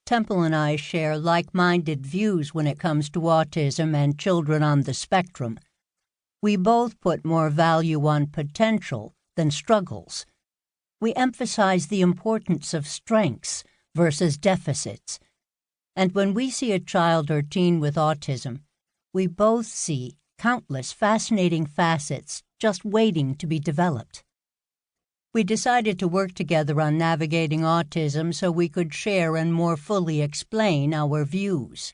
Temple and I share like-minded views when it comes to autism and children on the spectrum. We both put more value on potential than struggles. We emphasize the importance of strengths versus deficits. And when we see a child or teen with autism, we both see countless fascinating facets just waiting to be developed. We decided to work together on navigating autism so we could share and more fully explain our views.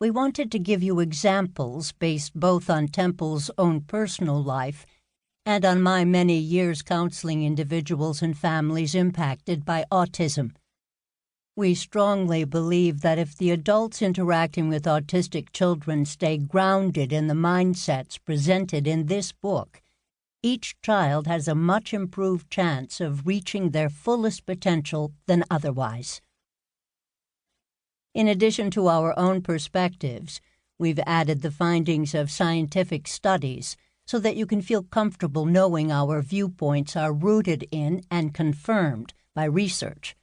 We wanted to give you examples based both on Temple's own personal life and on my many years counseling individuals and families impacted by autism. We strongly believe that if the adults interacting with autistic children stay grounded in the mindsets presented in this book, each child has a much improved chance of reaching their fullest potential than otherwise. In addition to our own perspectives, we've added the findings of scientific studies so that you can feel comfortable knowing our viewpoints are rooted in and confirmed by research.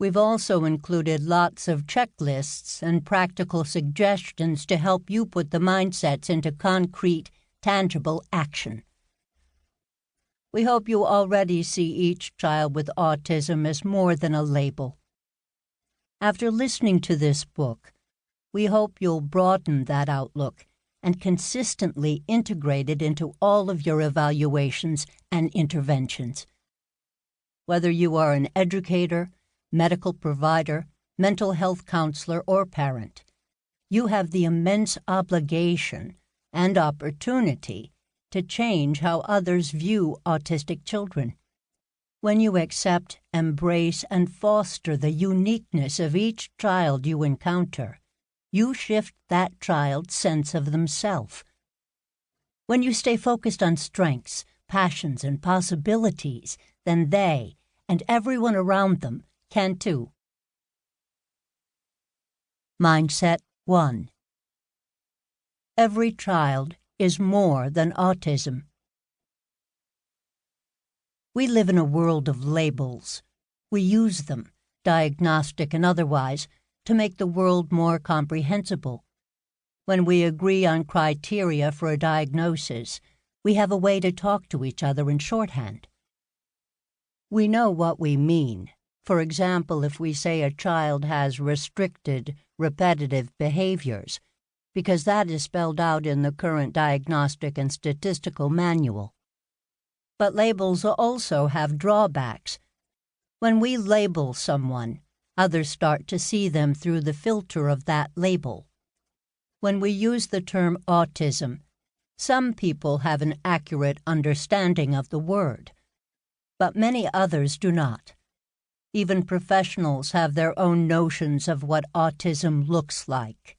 We've also included lots of checklists and practical suggestions to help you put the mindsets into concrete, tangible action. We hope you already see each child with autism as more than a label. After listening to this book, we hope you'll broaden that outlook and consistently integrate it into all of your evaluations and interventions. Whether you are an educator, medical provider, mental health counselor, or parent, you have the immense obligation and opportunity to change how others view autistic children. When you accept, embrace, and foster the uniqueness of each child you encounter, you shift that child's sense of themselves. When you stay focused on strengths, passions, and possibilities, then they, and everyone around them, can too. Mindset 1. Every child is more than autism. We live in a world of labels. We use them, diagnostic and otherwise, to make the world more comprehensible. When we agree on criteria for a diagnosis, we have a way to talk to each other in shorthand. We know what we mean. For example, if we say a child has restricted, repetitive behaviors, because that is spelled out in the current Diagnostic and Statistical Manual. But labels also have drawbacks. When we label someone, others start to see them through the filter of that label. When we use the term autism, some people have an accurate understanding of the word, but many others do not. Even professionals have their own notions of what autism looks like.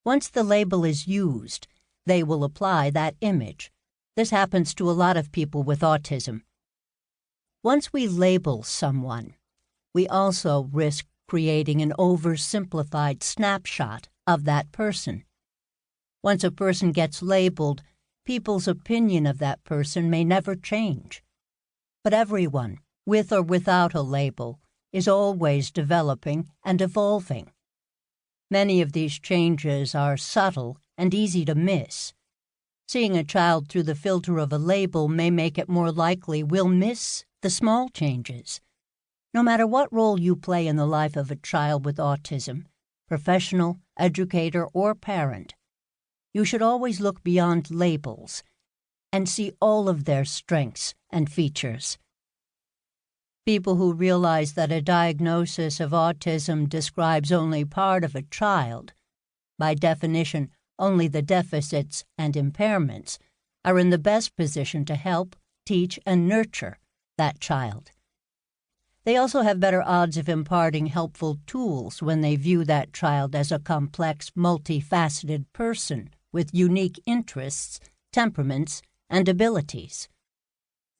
Once the label is used, they will apply that image. This happens to a lot of people with autism. Once we label someone, we also risk creating an oversimplified snapshot of that person. Once a person gets labeled, people's opinion of that person may never change. But everyone, with or without a label, is always developing and evolving. Many of these changes are subtle and easy to miss. Seeing a child through the filter of a label may make it more likely we'll miss the small changes. No matter what role you play in the life of a child with autism, professional, educator, or parent, you should always look beyond labels and see all of their strengths and features. People who realize that a diagnosis of autism describes only part of a child, by definition, only the deficits and impairments, are in the best position to help, teach, and nurture that child. They also have better odds of imparting helpful tools when they view that child as a complex, multifaceted person with unique interests, temperaments, and abilities.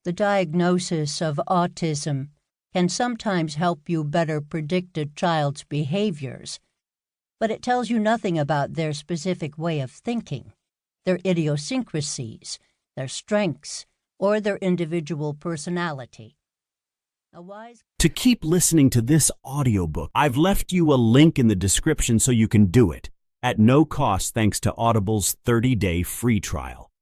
The diagnosis of autism can sometimes help you better predict a child's behaviors, but it tells you nothing about their specific way of thinking, their idiosyncrasies, their strengths, or their individual personality. A wise... To keep listening to this audiobook, I've left you a link in the description so you can do it, at no cost thanks to Audible's 30-day free trial.